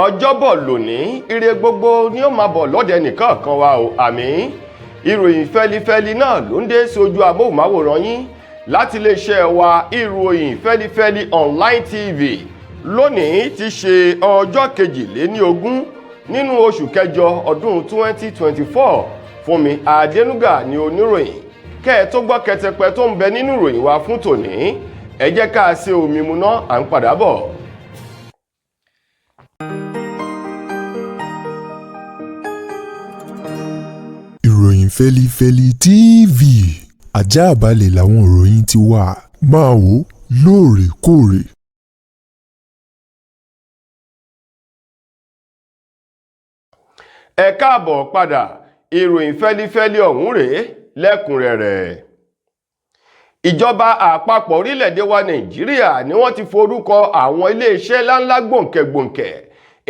ọjọ́bọ̀ lónìí ire gbogbo ni ó máa bọ̀ lọ́dẹ nìkan kan wa o àmín. Ìròyìn fẹ́lifẹ́li náà ló ń dé sí ojú amóhùnmáwòrán yín láti iléeṣẹ́ wa ìròyìn fẹ́lifẹ́li online tv. Lónìí ti ṣe ọjọ́ kejìléníogún nínú oṣù kẹjọ ọdún 2024. Fúnmi Adénúgà ni oníròyìn. Kẹ́ ẹ tó gbọ́ kẹtẹpẹ tó ń bẹ nínú ìròyìn wa fún tòní, ẹ jẹ́ ká ṣe omi mu ná, à ń padà bọ̀. Ìròyìn Feli-feli TV, àjààbálẹ̀ làwọn ìròyìn ti wà, máa wò lóòrèkóòrè. Ẹ káàbọ̀ padà, ìròyìn fẹ́lifẹ́li ọ̀hún rèé lẹ́kùnrẹ́rẹ́. Ìjọba àpapọ̀ orílẹ̀-èdè wa Nàìjíríà ni wọ́n ti forúkọ àwọn iléeṣẹ́ ńláńlá gbòǹkẹ̀gbòǹkẹ̀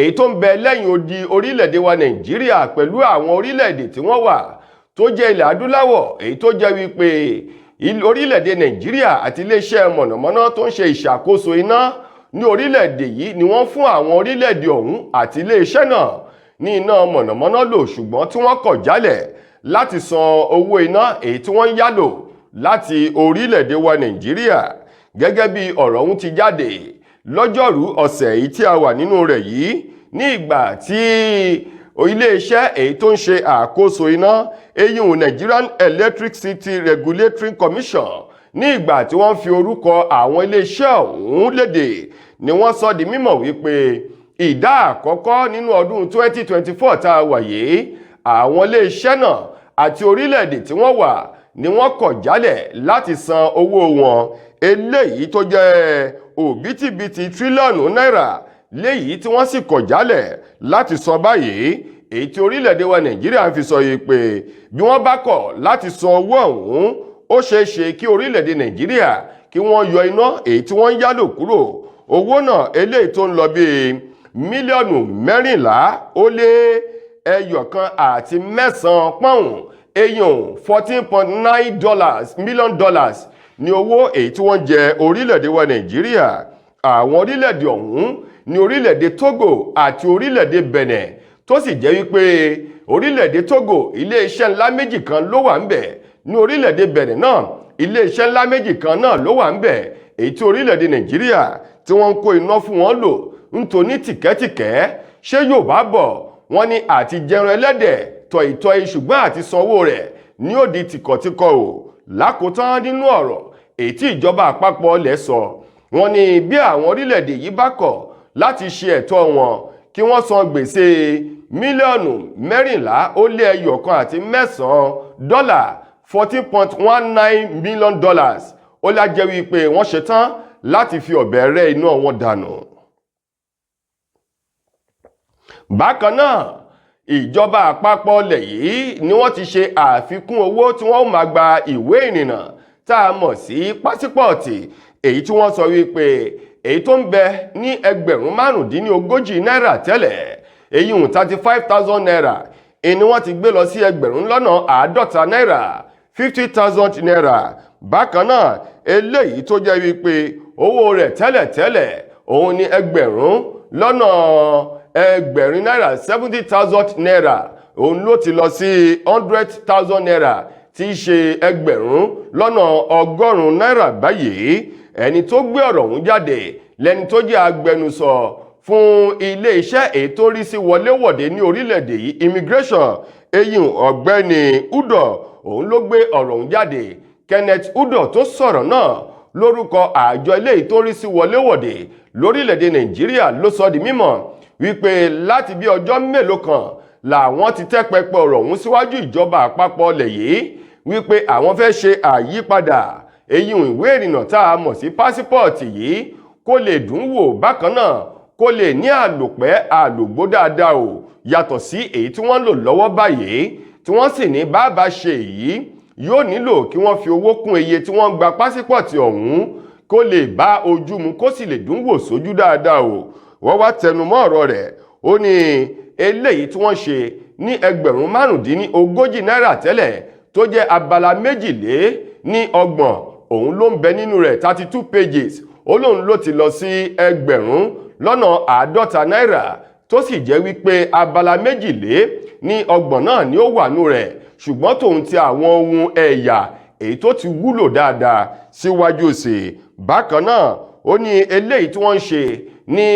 èyí tó ń bẹ lẹ́yìn odi orílẹ̀-èdè wa Nàìjíríà pẹ̀lú àwọn orílẹ̀-èdè tí wọ́n wà tó jẹ́ ilẹ̀ adúláwọ̀, èyí tó jẹ́ wípé orílẹ̀-èdè Nàìjíríà àti iléeṣẹ́ mọ̀nàmọ́ná tó ń ṣe ìṣàkóso iná ní orílẹ̀-èdè yìí ni wọ́n fún àwọn orílẹ̀-èdè ọ̀hún àti iléeṣẹ́ náà ní iná mọ̀nàmọ́ná lò, ṣùgbọ́n tí wọ́n kọ̀ jálẹ̀ láti san owó iná èyí tí wọ́n ń yá lò láti orílẹ̀-èdè wa Nàìjíríà. Gẹ́gẹ́ bí ọ̀rọ̀ ọ̀hún ti jáde lọ́jọ́rú ọ̀sẹ̀ èyí tí a wà nínú rẹ̀ yìí, ní ìgbà tí iléeṣẹ́ èyí tó ń ṣe àkóso iná eyín Nigerian Electricity Regulatory Commission ní ìgbà tí wọ́n fi orúkọ àwọn iléeṣẹ́ ọ̀hún léde, ni wọ́n sọ di mímọ̀ wípé ìdá àkọ́kọ́ nínú ọdún 2024 tá a wà yìí, àwọn iléeṣẹ́ náà àti orílẹ̀-èdè tí wọ́n wà ni wọ́n kọ̀ jálẹ̀ láti san owó wọn, eléyìí tó jẹ́ òbítíbitì tírílíọ̀nù náírà, léyìí tí wọ́n sì kọ̀ jálẹ̀ láti san báyìí. Èyí tí orílẹ̀-èdè wa Nàìjíríà fi sọ yìí pé bí wọ́n bá kọ̀ láti san owó ọ̀hún, ó ṣeé ṣe kí orílẹ̀-èdè Nàìjíríà kí wọ́n yọ iná èyí tí wọ́n ń yálò kúrò. Owó náà eléyìí tó ń lọ bíi mílíọ̀nù 14.9 pọ́ùn, èyàn $14.9 million ní owó èyí tí wọ́n jẹ orílẹ̀-èdè wa Nàìjíríà. Àwọn orílẹ̀-èdè ọ̀hún ní orílẹ̀-èdè Togo àti orílẹ̀-èdè Benin, tó sì jẹ́ wípé orílẹ̀-èdè Togo ilé-iṣẹ́ ńlá méjì kan ló wà ń bẹ̀, ní orílẹ̀-èdè Benin náà ilé-iṣẹ́ ńlá méjì kan náà ló wà ń bẹ̀, èyí tí orílẹ̀-èdè Nàìjíríà tí wọ́n ń kó iná fún wọn lò nítorí tìkẹ́tìkẹ́. Ṣé Yorùbá bọ̀ wọ́n ní àti jẹran ẹlẹ́dẹ̀ tọ̀ìtọ̀ì, ṣùgbọ́n àti sanwó rẹ̀ ní ó di tìkọ̀tìkọ̀ o. Lákòótán nínú ọ̀rọ̀ èyí tí ìjọba àpapọ̀ lẹ̀ sọ, wọ́n ní bí àwọn orílẹ̀-èdè yìí bá kọ̀ láti ṣe ẹ̀tọ́ wọn kí wọ́n san gbèsè mílíọ̀nù 14.9 $14.19 million, ó lájẹ́ wípé wọ́n ṣetán láti fi ọ̀bẹ rẹ́ iná wọn dànù. Bákan náà, ìjọba àpapọ̀ ilẹ̀ yìí ni wọ́n ti ṣe àfikún owó tí wọ́n máa gba ìwé ìrìnnà tá a mọ̀ sí pásípọ̀ọ̀tì, èyí tí wọ́n sọ wípé èyí tó ń bẹ ní $45,000 náírà tẹ́lẹ̀, èyí 35,000 náírà, ni wọ́n ti gbé lọ sí $50,000 náírà, 50,000 náírà. Bákan náà, eléyìí tó jẹ́ wípé owó rẹ̀ tẹ́lẹ̀tẹ́lẹ̀ òun ní ẹgbẹ̀rin náírà, 70,000 náírà, òun ló ti lọ sí 100,000 náírà, tí í ṣe $100,000 náírà báyìí. Ẹni tó gbé ọ̀rọ̀ ọ̀hún jáde lẹ́ni tó jẹ́ agbẹnusọ fún ilé-iṣẹ́ èyí tó rí sí wọléwọ̀de ní orílẹ̀-èdè yìí, immigration, eyín ọ̀gbẹ́ni Udo, òun ló gbé ọ̀rọ̀ ọ̀hún jáde. Kenneth Udo tó sọ̀rọ̀ náà lórúkọ àjọ eléyìí tó rí sí wọléwọ̀de lórílẹ̀-èdè Nàìjíríà ló sọ di mímọ̀ wípé láti bí ọjọ́ mélòó kan làwọn ti tẹ́ pẹpẹ ọ̀rọ̀ ọ̀hún síwájú ìjọba àpapọ̀ ilẹ̀ yìí wípé àwọn fẹ́ ṣe àyípadà eyín ìwé ìrìnnà tá a mọ̀ sí pásípọ̀ọ̀tì yìí kó lè dùn wò, bákan náà kó lè ní àlòpẹ́ àlògbó dáadáa o, yàtọ̀ sí èyí tí wọ́n lò lọ́wọ́ báyìí, tí wọ́n sì ní bàbá ṣe èyí yóò nílò kí wọ́n fi owó kún iye tí wọ́n gba pásípọ̀ọ̀tì ọ̀hún kó lè bá ojú mu, kó sì lè dùn wò sójú dáadáa o. Wọ́n wá tẹnumọ́ ọ̀rọ̀ rẹ̀, ó ní eléyìí tí wọ́n ṣe ní $45,000 náírà tẹ́lẹ̀ tó jẹ́ abala 22, òun ló ń bẹ nínú rẹ̀ 32 pages, ó lóun ló ti lọ sí $50,000 náírà tó sì jẹ́ wípé abala méjìlé ní 30 náà ni ó wà nú rẹ̀, ṣùgbọ́n tòun ti àwọn ohun ẹ̀yà èyí tó ti wúlò dáadáa síwájú sí. Bákan náà ó ní eléyìí tí wọ́n ń ṣe ní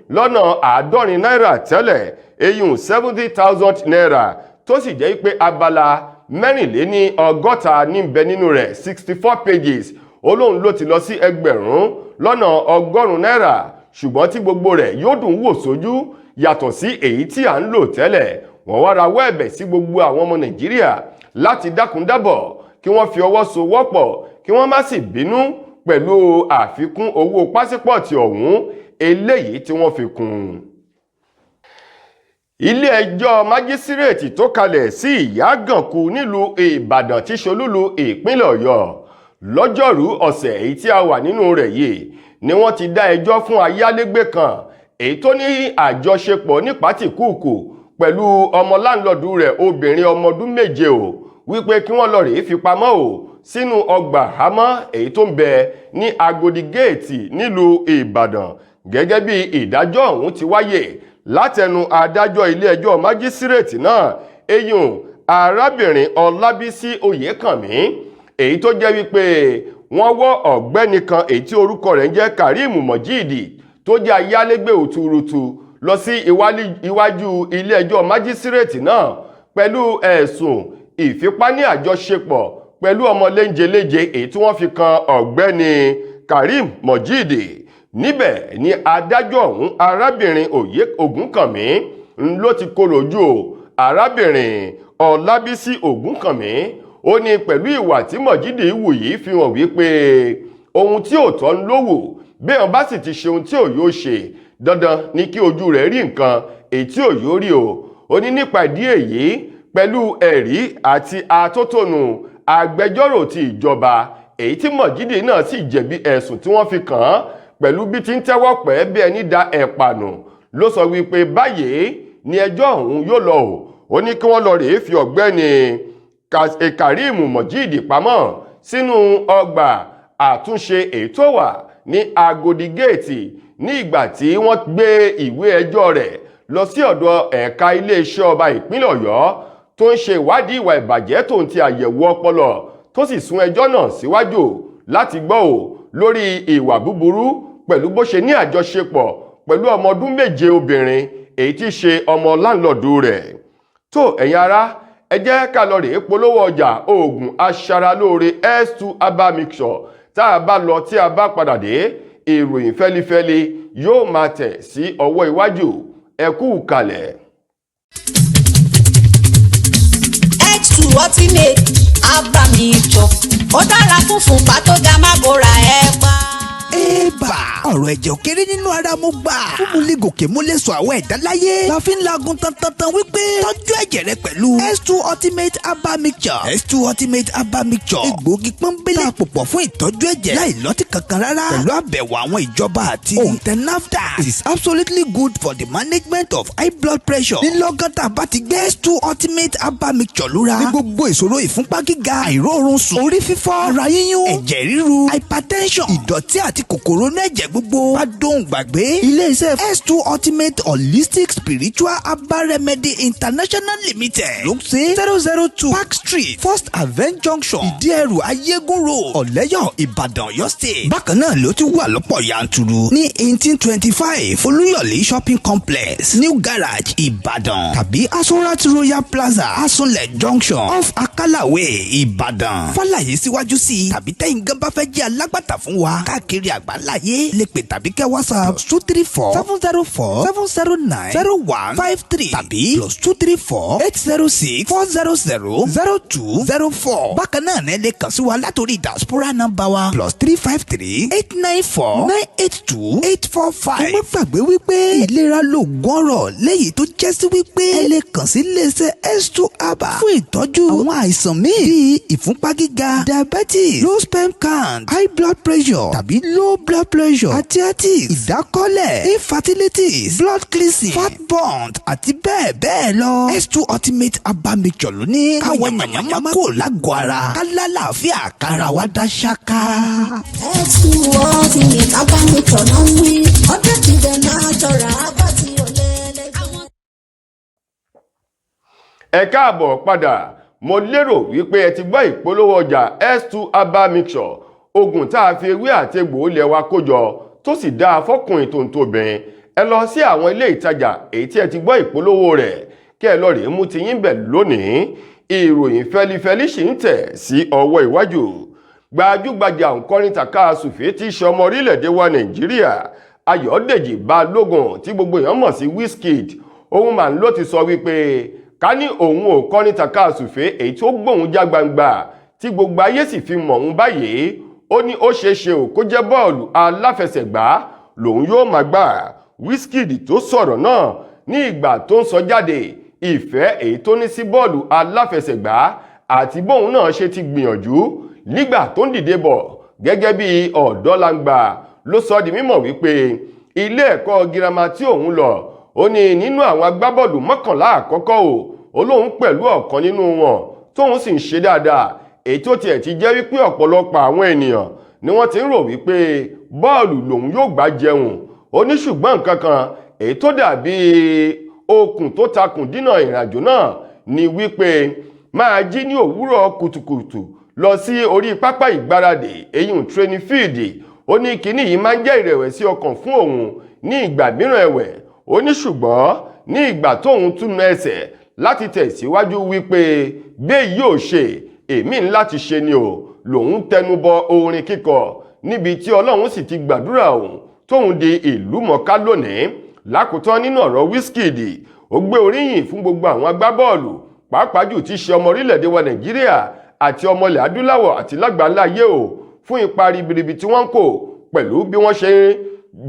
70 náírà tẹ́lẹ̀, eyín 70,000 naira, tó sì jẹ́ pé abala 64 ní bẹ nínú rẹ̀ 64 pages, olóhun ló ti lọ sí 100 náírà, ṣùgbọ́n tí gbogbo rẹ̀ yóò dùn wò sójú yàtọ̀ sí èyí tí à ń lò tẹ́lẹ̀. Wọ́n wá rawọ́ ẹ̀bẹ̀ sí gbogbo àwọn ọmọ Nàìjíríà láti dákúndábọ̀ kí wọ́n fi ọwọ́ sowọ́pọ̀ kí wọ́n má sì bínú pẹ̀lú àfikún owó pásípọ̀tì ọ̀hún eléyìí tí wọ́n fi kún. Ilé ẹjọ́ májísírèètì tó kalẹ̀ sí Ìyágànkù nílùú Ìbàdàn tí ṣolúlu ìpínlẹ̀ Ọ̀yọ́ lọ́jọ́rú ọ̀sẹ̀ èyí tí a wà nínú rẹ̀ yìí ni wọ́n ti dá ẹjọ́ fún ayálégbé kan èyí tó ní àjọṣepọ̀ ní pátìkúùkù pẹ̀lú ọmọ láńlọ́ọ̀dù rẹ̀ obìnrin ọmọ ọdún 7 o, wípé kí wọ́n lọ rèé fi pamọ́ o sínú ọgbà àhámọ́ èyí tó ń bẹ ní Agodi Géètì nílùú Ìbàdàn, gẹ́gẹ́ bí ìdájọ́ ọ̀hún ti wáyé látẹnu adájọ́ ilé ẹjọ́ májísírèètì náà, eyín arábìnrin Ọlábísí Oyèkànmí, èyí tó jẹ́ wípé wọ́n wọ́ ọ̀gbẹ́ni kan èyí tí orúkọ rẹ̀ ń jẹ́ Karim Mojidi tó jẹ́ ayálégbé òtuurutu lọ sí iwájú ilé ẹjọ́ májísírèètì náà pẹ̀lú ẹ̀sùn ìfipá ní àjọṣepọ̀ pẹ̀lú ọmọ léńjeléje èyí tí wọ́n fi kan ọ̀gbẹ́ni Karim Mojidi. Níbẹ̀ ni adájọ́ ọ̀hún arábìnrin Ògúnkànmí ló ti kólójú arábìnrin Ọlábísí Ògúnkànmí. Ó ní pẹ̀lú ìwà tí Mojidi wù yìí fi hàn wípé ohun tí ò tọ́ ń lówù bí wọ́n bá sì ti ṣe ohun tí ò yóò ṣe dandan ni kí ojú rẹ̀ rí nǹkan èyí tí ò yóò rí o. Ó ní nípa ìdí èyí pẹ̀lú ẹ̀rí àti atótónu agbẹjọ́rò ti ìjọba èyí tí Mojidi náà sì jẹ̀bi ẹ̀sùn tí wọ́n fi kàn án pẹ̀lú bí ti ń tẹ́wọ́ pẹ́ bí ẹni da ẹ̀pà nù, ló sọ wípé báyìí ni ẹjọ́ ọ̀hún yóò lọ o. Ó ní kí wọ́n lọ rèé fi ọ̀gbẹ́ni Karim Mojidi pamọ́ sínú ọgbà àtúnṣe èyí tó wà ní Agodi Géètì ní ìgbà tí wọ́n gbé ìwé ẹjọ́ rẹ̀ lọ sí ọ̀dọ̀ ẹ̀ka iléeṣẹ́ ọba ìpínlẹ̀ Ọ̀yọ́ tó ń ṣe ìwádìí ìwà ìbàjẹ́ tó ń ti àyẹ̀wò ọpọlọ tó sì sún ẹjọ́ náà síwájú láti gbọ́ ò lórí ìwà búburú pẹ̀lú bó ṣe ní àjọṣepọ̀ pẹ̀lú ọmọ ọdún 7 obìnrin èyí tí ṣe ọmọ láńlọ́ọ̀dù rẹ̀. Tó ẹ̀yin ará, ẹ jẹ́ ká lọ rèé polówó ọjà oògùn aṣaralóore S2 Herbal Mixture. Tá a bá lọ tí a bá padà dé, ìròyìn fẹ́lifẹ́li yóò máa tẹ̀ sí ọwọ́ iwájú. Ẹ kú kalẹ̀. S2 Ultimate Herbal Mixture ó dára fún fúnpá tó ga má bora ẹ̀ pa. Ébà ọ̀rọ̀ ẹ̀jẹ̀ òkèrè nínú ara mo gbà. Fún mu lè gòkè mo lè sọ àwọn ẹ̀dá láyé. La fi ń lagun tantan wípé tọ́jú ẹ̀jẹ̀ rẹ pẹ̀lú S2 Ultimate Herbal Mixture. S2 Ultimate Herbal Mixture. Egbòogi pọ́nbélé àpòpọ̀ fún ìtọ́jú ẹ̀jẹ̀ láì lọ́tí kankan rárá. Pẹ̀lú àbẹ̀wò àwọn ìjọba àti òǹtẹ̀ NAFDAC. It is absolutely good for the management of high blood pressure. Nílọ́gán tá a bá ti gbé S2 Ultimate Herbal Mixture lura. Ní gbogbo ìṣòro ìfúnpá gíga, àìróorun sùn, orí fífọ́, ara yíyún, ẹ̀jẹ̀ ríru, hypertension, ìdọ̀tí àti kòkòrò ní ẹ̀jẹ̀ gbogbo. Wá dóhùn gbàgbé. Ilé-iṣẹ́ S2 Ultimate Holistic Spiritual Herbal Remedy International Limited ló ń ṣe 002 Park Street First Avenue Junction Ìdí-ẹrù Ayégún Road Ọ̀lẹ́yọ̀ Ìbàdàn Ọ̀yọ́ State. Bákan náà ló ti wà lọ́pọ̀ yanturu ní 1825 Olúyọ̀lé Shopping Complex New Garage Ìbàdàn tàbí Asorat Royal Plaza Asunlẹ̀ Junction off Akalawe Ìbàdàn. Fọ́láyé síwájú sí i tàbí tẹ́yìn gan bá fẹ́ jẹ́ alágbàtà fún wa káàkiri àgbáláyé lè pè tàbí kẹ́ WhatsApp +234 704 709 0153 tàbí +234 806 400 0204. Bákan náà ní ẹ lè kàn sí wa látòrí diaspora nọ́mbà wa +353 894 982 845. ẹ má gbàgbé wípé ìlera lóògùn ọrọ̀ léyìí tó jẹ́ sí wípé ẹ lè kàn sí iléeṣẹ́ S2 Herbal fún ìtọ́jú àwọn àìsàn míì bíi ìfúnpá gíga, diabetes, low sperm count, high blood pressure tàbí low blood pressure, arthritis, ìdákọ́lẹ̀, infertility, blood cleansing, fat burn àti bẹ́ẹ̀ bẹ́ẹ̀ lọ. S2 Ultimate Herbal Mixture ló ní káwọn yàmàyàmà kò lágọ̀ọ́ ara kálá làáfíà kára wa dá ṣáká. S2 Ultimate Herbal Mixture náà ń wí ọjọ́ ti dẹ̀ náà jọra bá ti ọ̀lẹ́. Ẹ káàbọ̀ padà. Mo lérò wípé ẹ ti gbọ́ ìpolówó ọjà S2 Herbal Mixture, oògùn tá a fi ewé àti egbò ilẹ̀ wa kójọ tó sì dáa fọ́kùnrin tó ń tóbìnrin. Ẹ lọ sí àwọn ilé ìtajà èyí tí ẹ ti gbọ́ ìpolówó rẹ̀ kí ẹ lọ rèé mú tiyín bẹ̀ lónìí. Ìròyìn fẹlifẹli ṣì ń tẹ̀ sí ọwọ́ iwájú. Gbajúgbajà òǹkọrin tàkasùfé tí í ṣe ọmọ orílẹ̀-èdè wa Nàìjíríà, Ayọ̀dèjì Balógun tí gbogbo èèyàn mọ̀ sí Wizkid, òun mà ló ti sọ wípé ká ní òun ò kọrin tàkasùfé èyí tó gbóhùn já gbangba tí gbogbo ayé sì fi mọ̀ òun báyìí. Ó ní ó ṣeéṣe ò kó jẹ́ bọ́ọ̀lù aláfẹsẹ̀gbá lòun yóò máa gbà. Wizkid tó sọ̀rọ̀ náà ní ìgbà tó ń sọ jáde ìfẹ́ èyí tó ní sí bọ́ọ̀lù aláfẹsẹ̀gbá àti bóun náà ṣe ti gbìyànjú nígbà tó ń dìde bọ̀ gẹ́gẹ́ bí ọ̀dọ́langba ló sọ di mímọ̀ wípé ilé ẹ̀kọ́ girama tí òun lọ, ó ní nínú àwọn agbábọ́ọ̀lù 11 àkọ́kọ́ ó lóun pẹ̀lú ọ̀kan nínú wọn tóun sì ń ṣe dáadáa, èyí tó tiẹ̀ ti jẹ́ wípé ọ̀pọ̀lọpọ̀ àwọn ènìyàn ni wọ́n ti ń rò wípé bọ́ọ̀lù lòun yóò gbá jẹun. Ó ní ṣùgbọ́n nǹkan kan èyí tó dàbí okùn tó takùn dínà ìrìnàjò náà ni wípé máa jí ní òwúrọ̀ kùtùkùtù lọ sí orí pápá ìgbáradì èyí training field. Ó ní kíní yìí máa ń jẹ́ ìrẹ̀wẹ̀sì ọkàn fún òun ní ìgbà mìíràn ẹ̀wẹ̀. Ó ní ṣùgbọ́n ní ìgbà tóun túnú ẹsẹ̀ láti tẹ̀síwájú wípé bẹ́ẹ̀ yóò ṣe èmi ń láti ṣe ni lòun tẹnubọ orin kíkọ níbi tí Ọlọ́run sì ti gbàdúrà òun tóun di ìlú mọ̀ọ́ká lónìí. Lákòótán nínú ọ̀rọ̀ Wizkid, ó gbé oríyìn fún gbogbo àwọn agbábọ́ọ̀lù pàápàá jù tí ṣe ọmọ orílẹ̀-èdè wa Nàìjíríà àti ọmọ ilẹ̀ adúláwọ̀ àti lágbàńlá ayé fún ipa ribiribi tí wọ́n ń kó pẹ̀lú bí wọ́n ṣe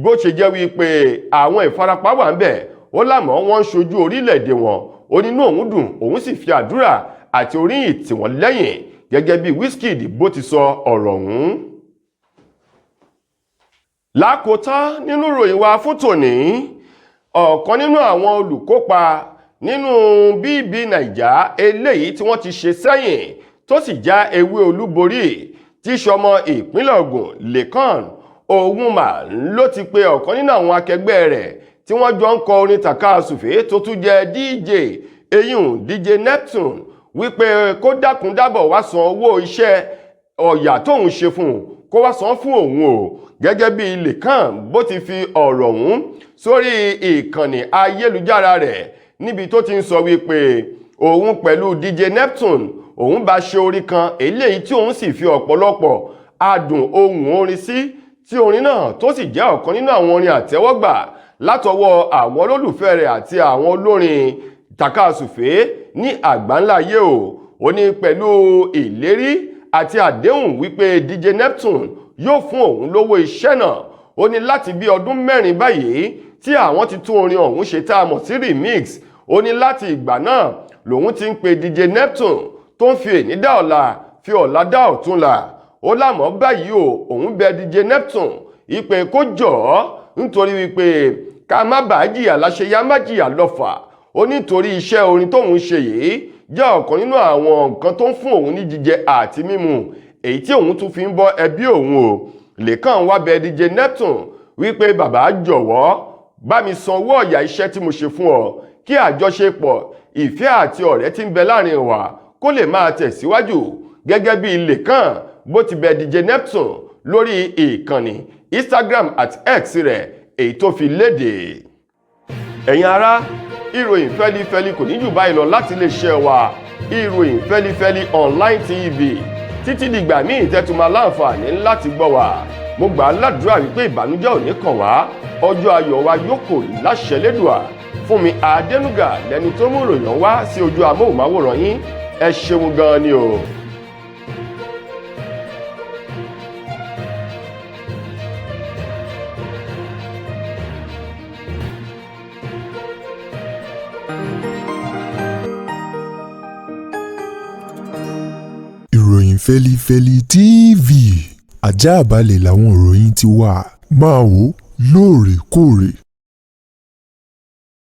bó ṣe jẹ́ wípé àwọn ìfarapa wà ń bẹ̀. Ó lámọ̀ wọ́n ń ṣojú orílẹ̀-èdè wọn. Ó nínú òun dùn, òun sì fi àdúrà àti oríyìn tì wọ́n lẹ́yìn gẹ́gẹ́ bí Wizkid bó ti sọ ọ̀rọ̀ ọ̀hún. Lákòótán nínú ìròyìn wa fún tòní, ọ̀kan nínú àwọn olùkópa nínú bíbí Nàìjà eléyìí tí wọ́n ti ṣe sẹ́yìn tó sì já ewé olúborí tí ṣọmọ ìpínlẹ̀ Ògùn Lẹ́kàn òun mà ló ti pe ọ̀kan nínú àwọn akẹgbẹ́ rẹ̀ tí wọ́n jọ ń kọ orin tàkasùfé tó tún jẹ́ DJ Neptune wípé kó dákun dábọ̀ wá san owó iṣẹ́ ọ̀yà tóun ṣe fún kó wá san fún òun gẹ́gẹ́ bí Lẹ́kàn bó ti fi ọ̀rọ̀ ọ̀hún sórí ìkànnì ayélujára rẹ̀ níbi tó ti ń sọ wípé òun pẹ̀lú DJ Neptune òun bá ṣe orin kan eléyìí tí òun sì fi ọ̀pọ̀lọpọ̀ adùn ohùn orin sí, tí orin náà tó sì jẹ́ ọ̀kan nínú àwọn orin àtẹ́wọ́gbà látọwọ́ àwọn olólùfẹ́ rẹ̀ àti àwọn olórin tàkasùfé ní àgbáńlá ayé ó ní pẹ̀lú ìlérí àti àdéhùn wípé DJ Neptune yóò fún òun lówó iṣẹ́ náà. Ó ní láti bí ọdún 4 báyìí tí àwọn ti tún orin ọ̀hún ṣe tá a mọ̀ sí remix. Ó ní láti ìgbà náà lòun ti ń pe DJ Neptune tó ń fi èní dá ọ̀la fi ọ̀la dá ọ̀túnla. Ó lámọ̀ báyìí òun bẹ DJ Neptune ìpè kó jọ̀ọ́ nítorí wípé ká má bàá jìyà láṣeyá má jìyà lọ́fà. Ó nítorí iṣẹ́ orin tóun ṣe yìí jẹ́ ọ̀kan nínú àwọn nǹkan tó ń fún òun ní jíjẹ àti mímu èyí tí òun tún fi ń bọ́ ẹbí òun Lẹ́kàn wá bẹ DJ Neptune wípé bàbá jọ̀wọ́ bá mi san owó ọ̀yà iṣẹ́ tí mo ṣe fún ọ kí àjọṣepọ̀ ìfẹ́ àti ọ̀rẹ́ tí ń bẹ láàrin wa kó lè máa tẹ̀síwájú gẹ́gẹ́ bí Lẹ́kàn bó ti bẹ DJ Neptune lórí ìkànnì Instagram àti X rẹ̀ èyí tó fi léde. Ẹ̀yin ará, ìròyìn fẹ́lifẹ́li kò ní jù báyìí lọ láti iléeṣẹ́ wa ìròyìn fẹ́lifẹ́li online TV. Títí dìgbà míì tẹ́tù máa láǹfààní láti gbọ́ wa. Mo gbà á ládùúrà wípé ìbànújẹ́ ò ní kàn wá, ọjọ́ ayọ̀ wa yóò kò láṣẹ Lédùà. Fúnmi Adénúgà lẹni tó mú ìròyìn wá sí ojú amóhùnmáwòrán yín. Ẹ ṣeun gan ni o. Ìròyìn Feli-feli TV àjààbálẹ̀ làwọn ìròyìn ti wà máa wò lóòrèkóòrè.